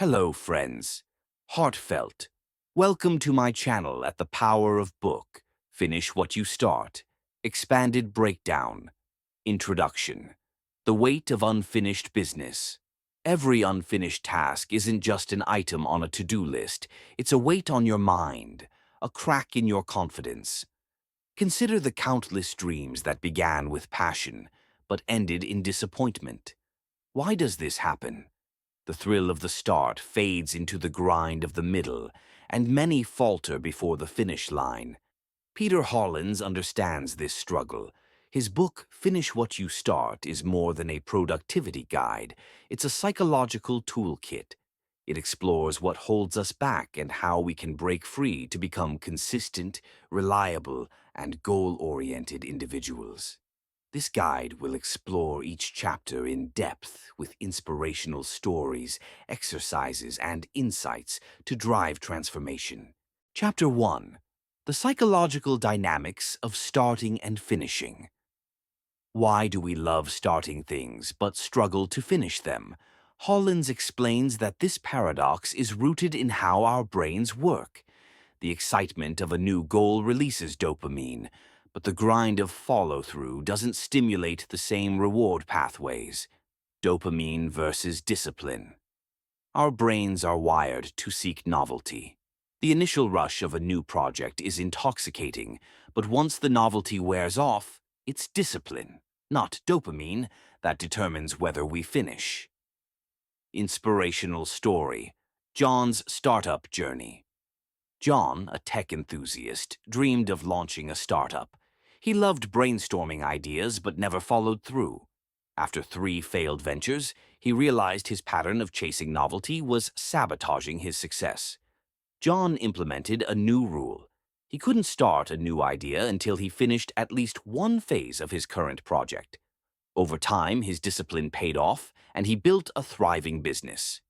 Hello, friends. Heartfelt. Welcome to my channel at the Power of Book. Finish what you start. Expanded breakdown. Introduction. The weight of unfinished business. Every unfinished task isn't just an item on a to-do list. It's a weight on your mind, a crack in your confidence. Consider the countless dreams that began with passion, but ended in disappointment. Why does this happen? The thrill of the start fades into the grind of the middle, and many falter before the finish line. Peter Hollins understands this struggle. His book, Finish What You Start, is more than a productivity guide. It's a psychological toolkit. It explores what holds us back and how we can break free to become consistent, reliable, and goal-oriented individuals. This guide will explore each chapter in depth with inspirational stories, exercises, and insights to drive transformation. Chapter 1. The Psychological Dynamics of Starting and Finishing. Why do we love starting things but struggle to finish them? Hollins explains that this paradox is rooted in how our brains work. The excitement of a new goal releases dopamine, but the grind of follow-through doesn't stimulate the same reward pathways. Dopamine versus discipline. Our brains are wired to seek novelty. The initial rush of a new project is intoxicating, but once the novelty wears off, it's discipline, not dopamine, that determines whether we finish. Inspirational story. John's startup journey. John, a tech enthusiast, dreamed of launching a startup. He loved brainstorming ideas but never followed through. After 3 failed ventures, he realized his pattern of chasing novelty was sabotaging his success. John implemented a new rule. He couldn't start a new idea until he finished at least one phase of his current project. Over time, his discipline paid off, and he built a thriving business.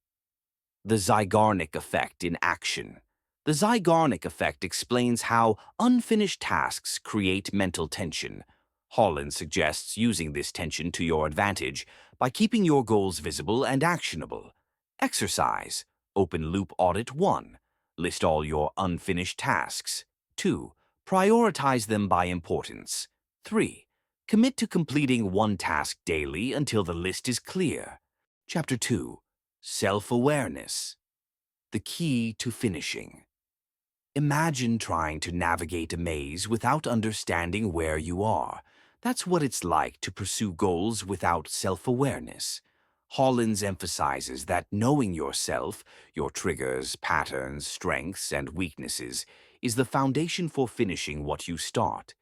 The Zeigarnik effect in action. The Zeigarnik effect explains how unfinished tasks create mental tension. Hollins suggests using this tension to your advantage by keeping your goals visible and actionable. Exercise. Open loop audit 1. List all your unfinished tasks. 2. Prioritize them by importance. 3. Commit to completing one task daily until the list is clear. Chapter 2. Self-awareness. The key to finishing. Imagine trying to navigate a maze without understanding where you are. That's what it's like to pursue goals without self-awareness. Hollins emphasizes that knowing yourself, your triggers, patterns, strengths, and weaknesses, is the foundation for finishing what you start.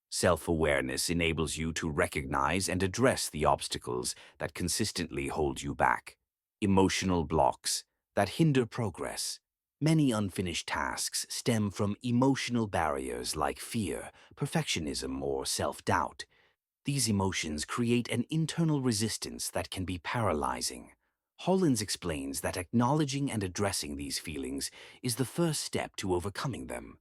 Self-awareness enables you to recognize and address the obstacles that consistently hold you back. Emotional blocks that hinder progress. Many unfinished tasks stem from emotional barriers like fear, perfectionism, or self-doubt. These emotions create an internal resistance that can be paralyzing. Hollins explains that acknowledging and addressing these feelings is the first step to overcoming them.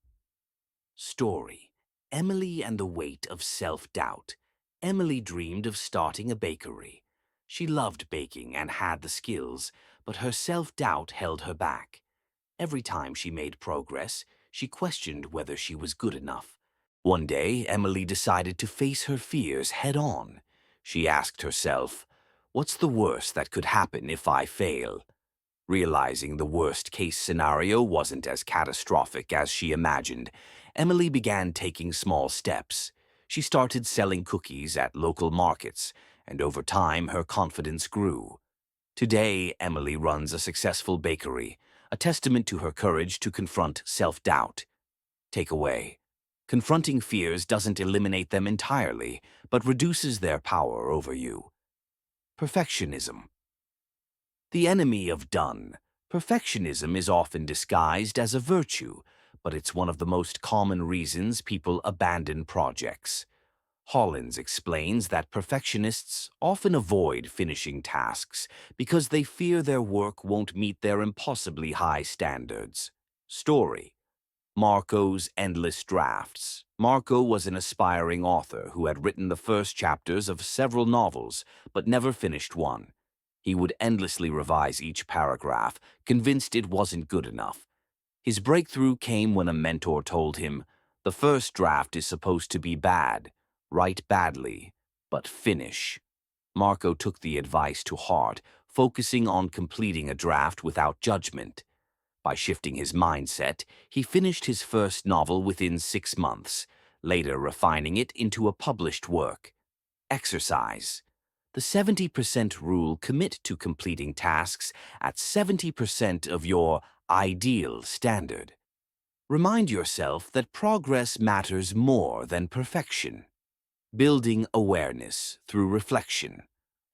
Story. Emily and the Weight of Self-Doubt. Emily dreamed of starting a bakery. She loved baking and had the skills, but her self-doubt held her back. Every time she made progress, she questioned whether she was good enough. One day, Emily decided to face her fears head-on. She asked herself, "What's the worst that could happen if I fail?" Realizing the worst-case scenario wasn't as catastrophic as she imagined, Emily began taking small steps. She started selling cookies at local markets, and over time her confidence grew. Today, Emily runs a successful bakery, a testament to her courage to confront self-doubt. Takeaway. Confronting fears doesn't eliminate them entirely, but reduces their power over you. Perfectionism. The enemy of done. Perfectionism is often disguised as a virtue, but it's one of the most common reasons people abandon projects. Hollins explains that perfectionists often avoid finishing tasks because they fear their work won't meet their impossibly high standards. Story. Marco's Endless Drafts. Marco was an aspiring author who had written the first chapters of several novels, but never finished one. He would endlessly revise each paragraph, convinced it wasn't good enough. His breakthrough came when a mentor told him, "The first draft is supposed to be bad. Write badly, but finish." Marco took the advice to heart, focusing on completing a draft without judgment. By shifting his mindset, he finished his first novel within 6 months, later refining it into a published work. Exercise. The 70% rule: commit to completing tasks at 70% of your ideal standard. Remind yourself that progress matters more than perfection. Building awareness through reflection.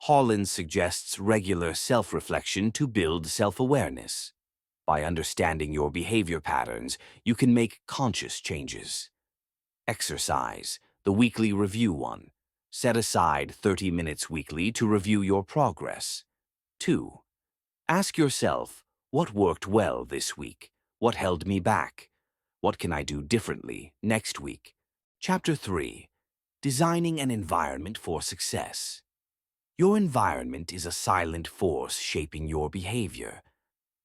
Hollins suggests regular self-reflection to build self-awareness. By understanding your behavior patterns, you can make conscious changes. Exercise, the weekly review one. Set aside 30 minutes weekly to review your progress. 2. Ask yourself, what worked well this week? What held me back? What can I do differently next week? Chapter 3. Designing an environment for success. Your environment is a silent force shaping your behavior.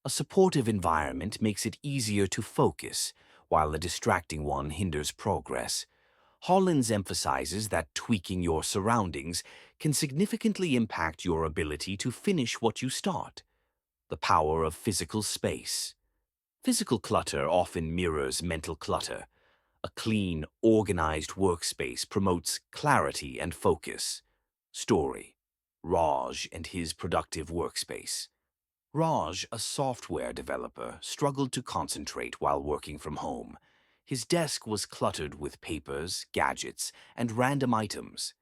A supportive environment makes it easier to focus, while a distracting one hinders progress. Hollins emphasizes that tweaking your surroundings can significantly impact your ability to finish what you start. The power of physical space. Physical clutter often mirrors mental clutter. A clean, organized workspace promotes clarity and focus. Story: Raj and his productive workspace. Raj, a software developer, struggled to concentrate while working from home. His desk was cluttered with papers, gadgets, and random items.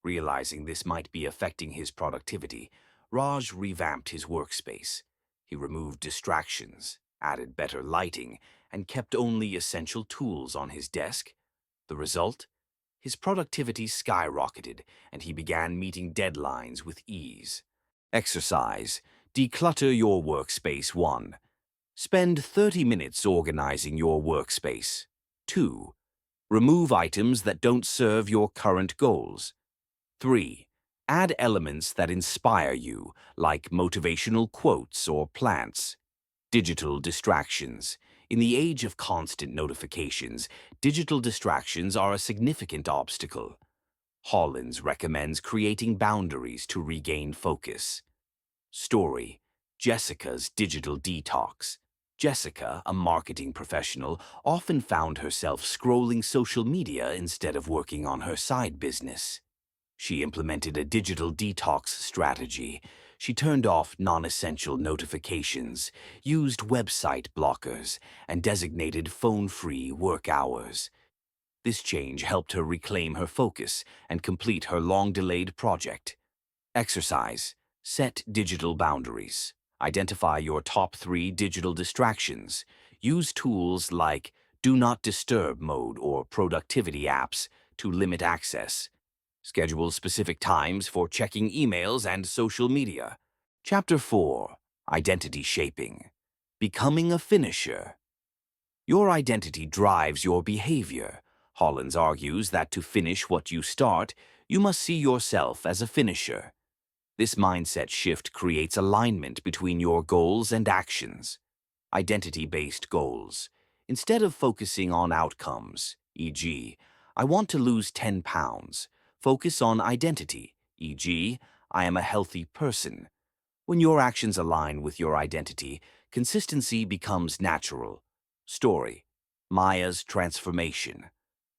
Realizing this might be affecting his productivity, Raj revamped his workspace. He removed distractions, added better lighting, and kept only essential tools on his desk. The result? His productivity skyrocketed, and he began meeting deadlines with ease. Exercise. Declutter your workspace. 1. Spend 30 minutes organizing your workspace. 2. Remove items that don't serve your current goals. 3. Add elements that inspire you, like motivational quotes or plants. Digital distractions. In the age of constant notifications, digital distractions are a significant obstacle. Hollins recommends creating boundaries to regain focus. Story: Jessica's digital detox. Jessica, a marketing professional, often found herself scrolling social media instead of working on her side business. She implemented a digital detox strategy. She turned off non-essential notifications, used website blockers, and designated phone-free work hours. This change helped her reclaim her focus and complete her long-delayed project. Exercise. Set digital boundaries. Identify your top 3 digital distractions. Use tools like Do Not Disturb mode or productivity apps to limit access. Schedule specific times for checking emails and social media. Chapter 4. Identity Shaping. Becoming a Finisher. Your identity drives your behavior. Hollins argues that to finish what you start, you must see yourself as a finisher. This mindset shift creates alignment between your goals and actions. Identity-based goals. Instead of focusing on outcomes, e.g., I want to lose 10 pounds, focus on identity, e.g., I am a healthy person. When your actions align with your identity, consistency becomes natural. Story: Maya's transformation.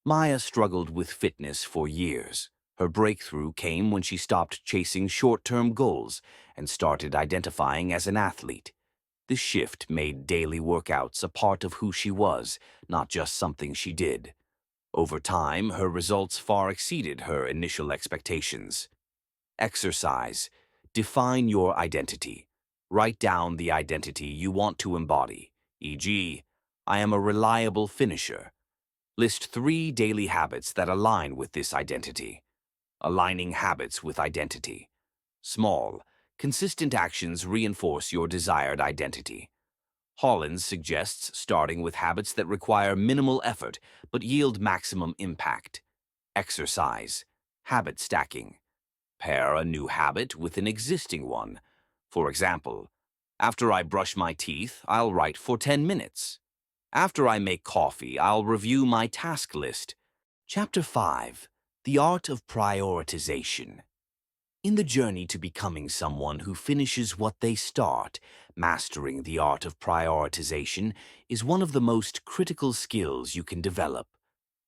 Maya struggled with fitness for years. Her breakthrough came when she stopped chasing short-term goals and started identifying as an athlete. This shift made daily workouts a part of who she was, not just something she did. Over time, her results far exceeded her initial expectations. Exercise. Define your identity. Write down the identity you want to embody, e.g., I am a reliable finisher. List 3 daily habits that align with this identity. Aligning habits with identity. Small, consistent actions reinforce your desired identity. Hollins suggests starting with habits that require minimal effort but yield maximum impact. Exercise. Habit stacking. Pair a new habit with an existing one. For example, after I brush my teeth, I'll write for 10 minutes. After I make coffee, I'll review my task list. Chapter 5. The Art of Prioritization. In the journey to becoming someone who finishes what they start, mastering the art of prioritization is one of the most critical skills you can develop.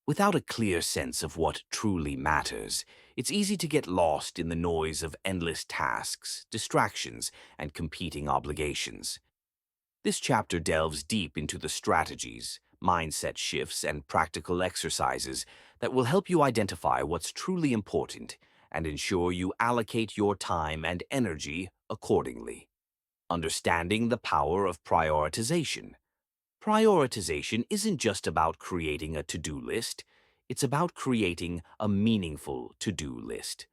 Without a clear sense of what truly matters, it's easy to get lost in the noise of endless tasks, distractions, and competing obligations. This chapter delves deep into the strategies, mindset shifts, and practical exercises that will help you identify what's truly important and ensure you allocate your time and energy accordingly. Understanding the power of prioritization. Prioritization isn't just about creating a to-do list, it's about creating a meaningful to-do list.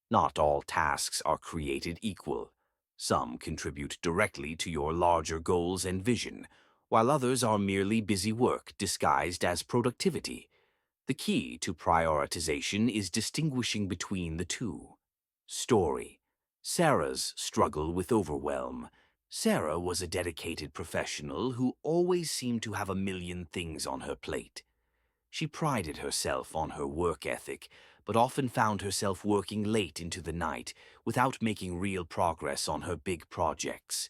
Not all tasks are created equal. Some contribute directly to your larger goals and vision, while others are merely busy work disguised as productivity. The key to prioritization is distinguishing between the two. Story. Sarah's struggle with overwhelm. Sarah was a dedicated professional who always seemed to have a million things on her plate. She prided herself on her work ethic, but often found herself working late into the night without making real progress on her big projects.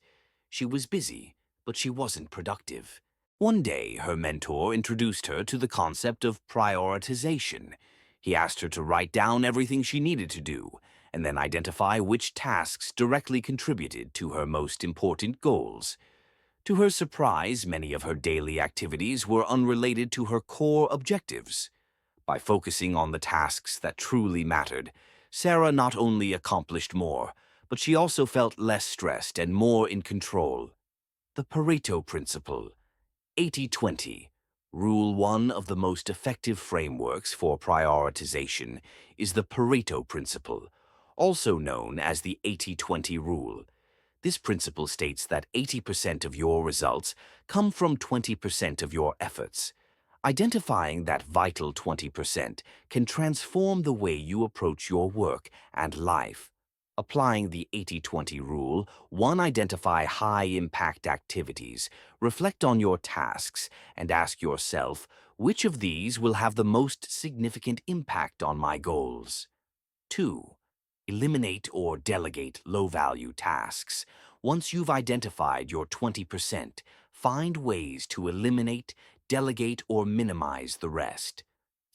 She was busy, but she wasn't productive. One day, her mentor introduced her to the concept of prioritization. He asked her to write down everything she needed to do, and then identify which tasks directly contributed to her most important goals. To her surprise, many of her daily activities were unrelated to her core objectives. By focusing on the tasks that truly mattered, Sarah not only accomplished more, but she also felt less stressed and more in control. The Pareto Principle. 80-20. Rule 1 of the most effective frameworks for prioritization is the Pareto Principle, also known as the 80-20 rule. This principle states that 80% of your results come from 20% of your efforts. Identifying that vital 20% can transform the way you approach your work and life. Applying the 80-20 rule, 1. Identify high-impact activities, reflect on your tasks, and ask yourself, which of these will have the most significant impact on my goals? 2. Eliminate or delegate low-value tasks. Once you've identified your 20%, find ways to eliminate, delegate, or minimize the rest.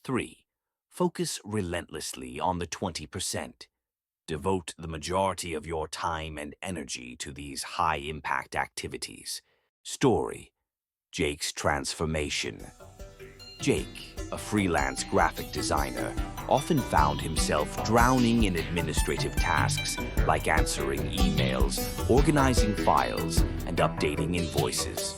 3. Focus relentlessly on the 20%. Devote the majority of your time and energy to these high-impact activities. Story. Jake's transformation. Jake, a freelance graphic designer, often found himself drowning in administrative tasks like answering emails, organizing files, and updating invoices.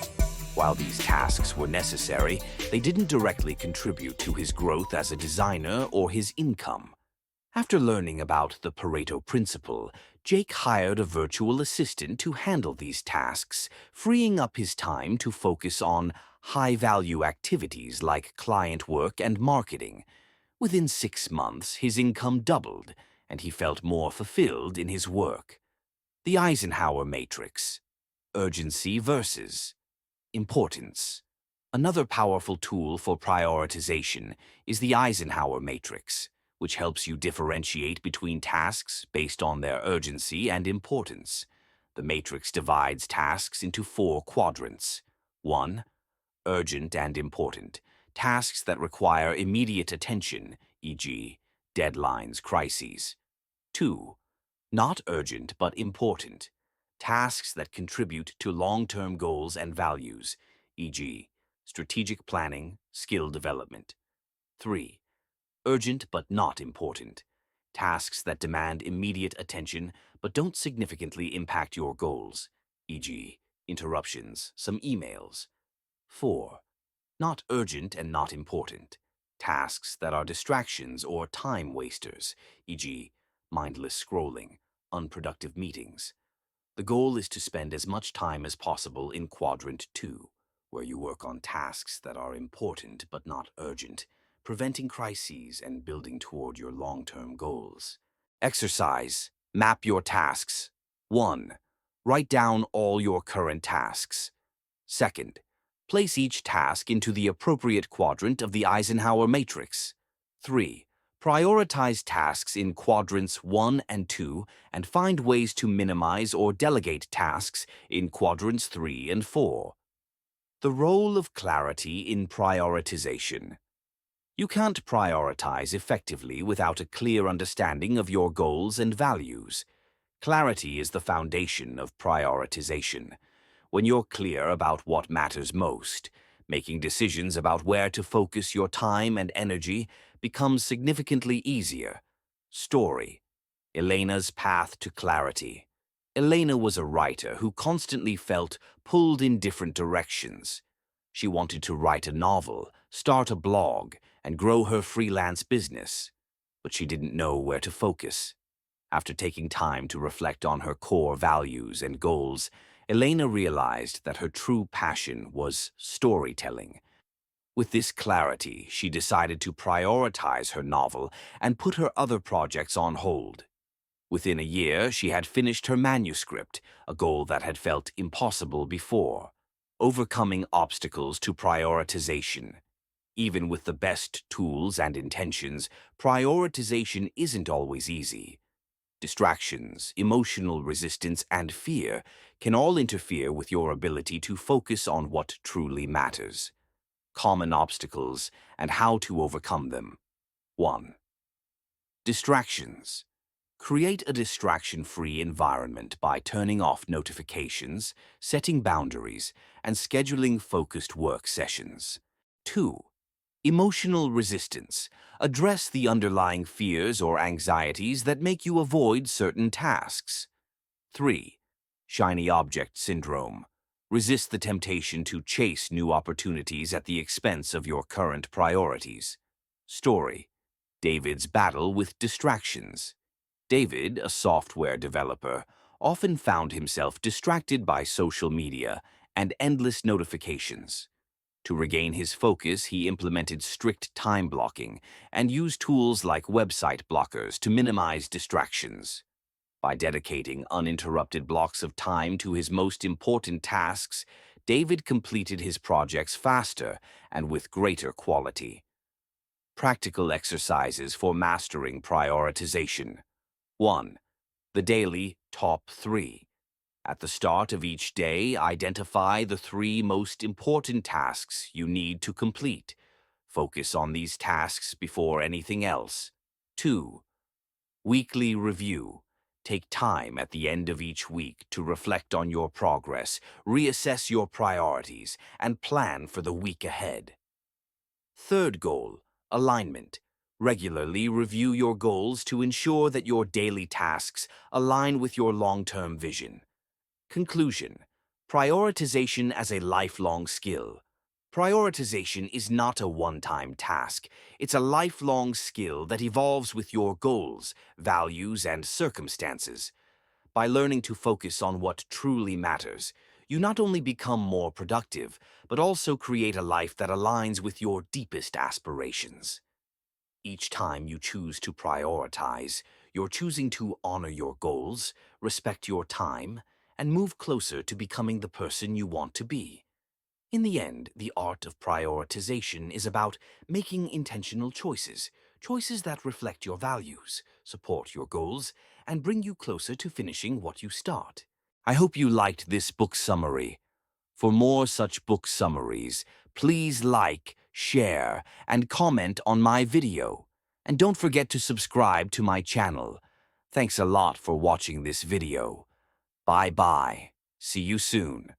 While these tasks were necessary, they didn't directly contribute to his growth as a designer or his income. After learning about the Pareto Principle, Jake hired a virtual assistant to handle these tasks, freeing up his time to focus on high-value activities like client work and marketing. Within 6 months, his income doubled, and he felt more fulfilled in his work. The Eisenhower Matrix. Urgency versus importance. Another powerful tool for prioritization is the Eisenhower Matrix, which helps you differentiate between tasks based on their urgency and importance. The matrix divides tasks into 4 quadrants. 1. Urgent and important. Tasks that require immediate attention, e.g., deadlines, crises. 2. Not urgent but important. Tasks that contribute to long-term goals and values, e.g., strategic planning, skill development. 3. Urgent but not important. Tasks that demand immediate attention but don't significantly impact your goals, e.g., interruptions, some emails. 4. Not urgent and not important. Tasks that are distractions or time wasters, e.g., mindless scrolling, unproductive meetings. The goal is to spend as much time as possible in Quadrant 2, where you work on tasks that are important but not urgent, preventing crises and building toward your long-term goals. Exercise. Map your tasks. 1. Write down all your current tasks. Second, place each task into the appropriate quadrant of the Eisenhower matrix. 3. Prioritize tasks in quadrants 1 and 2 and find ways to minimize or delegate tasks in quadrants 3 and 4. The role of clarity in prioritization. You can't prioritize effectively without a clear understanding of your goals and values. Clarity is the foundation of prioritization. When you're clear about what matters most, making decisions about where to focus your time and energy becomes significantly easier. Story: Elena's path to clarity. Elena was a writer who constantly felt pulled in different directions. She wanted to write a novel, start a blog, and grow her freelance business, but she didn't know where to focus. After taking time to reflect on her core values and goals, Elena realized that her true passion was storytelling. With this clarity, she decided to prioritize her novel and put her other projects on hold. Within a year, she had finished her manuscript, a goal that had felt impossible before. Overcoming obstacles to prioritization. Even with the best tools and intentions, prioritization isn't always easy. Distractions, emotional resistance, and fear can all interfere with your ability to focus on what truly matters. Common obstacles and how to overcome them. 1. Distractions. Create a distraction-free environment by turning off notifications, setting boundaries, and scheduling focused work sessions. 2. Emotional resistance. Address the underlying fears or anxieties that make you avoid certain tasks. 3. Shiny object syndrome. Resist the temptation to chase new opportunities at the expense of your current priorities. Story: David's battle with distractions. David, a software developer, often found himself distracted by social media and endless notifications. To regain his focus, he implemented strict time blocking and used tools like website blockers to minimize distractions. By dedicating uninterrupted blocks of time to his most important tasks, David completed his projects faster and with greater quality. Practical exercises for mastering prioritization. 1. The daily top 3. At the start of each day, identify the 3 most important tasks you need to complete. Focus on these tasks before anything else. 2. Weekly review. Take time at the end of each week to reflect on your progress, reassess your priorities, and plan for the week ahead. Third goal: alignment. Regularly review your goals to ensure that your daily tasks align with your long-term vision. Conclusion: prioritization as a lifelong skill. Prioritization is not a one-time task. It's a lifelong skill that evolves with your goals, values, and circumstances. By learning to focus on what truly matters, you not only become more productive, but also create a life that aligns with your deepest aspirations. Each time you choose to prioritize, you're choosing to honor your goals, respect your time, and move closer to becoming the person you want to be. In the end, the art of prioritization is about making intentional choices, choices that reflect your values, support your goals, and bring you closer to finishing what you start. I hope you liked this book summary. For more such book summaries, please like, share, and comment on my video. And don't forget to subscribe to my channel. Thanks a lot for watching this video. Bye-bye. See you soon.